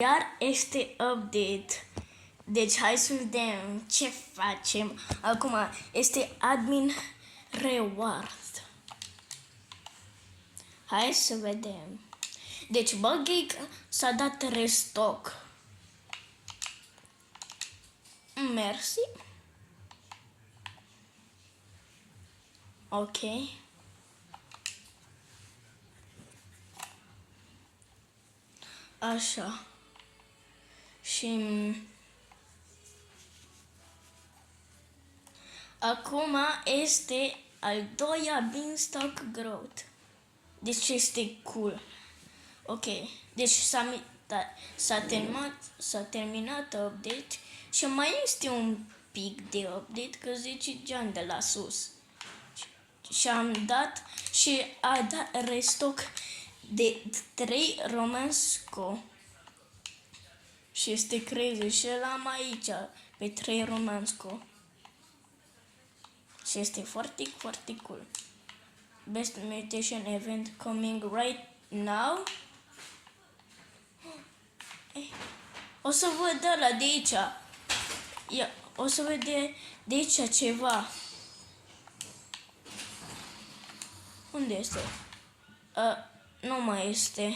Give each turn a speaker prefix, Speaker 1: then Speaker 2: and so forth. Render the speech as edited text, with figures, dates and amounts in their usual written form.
Speaker 1: Iar este update. Deci hai să vedem ce facem. Acum este admin reward. Hai să vedem. Deci Buggy s-a dat restock. Mersi. Ok. Așa. Și acum este al doilea Beanstalk Growth. Deci este cool. Ok. Deci s-a terminat update și mai este un pic de update că zice John de la sus. Și am dat și a dat restock de 3 romansco. Și este crazy și îl am aici pe 3 romansco. Și este foarte, foarte cool. Best mutation event coming right now. O să văd ăla de aici. O să văd de aici ceva. Unde este? Nu mai este.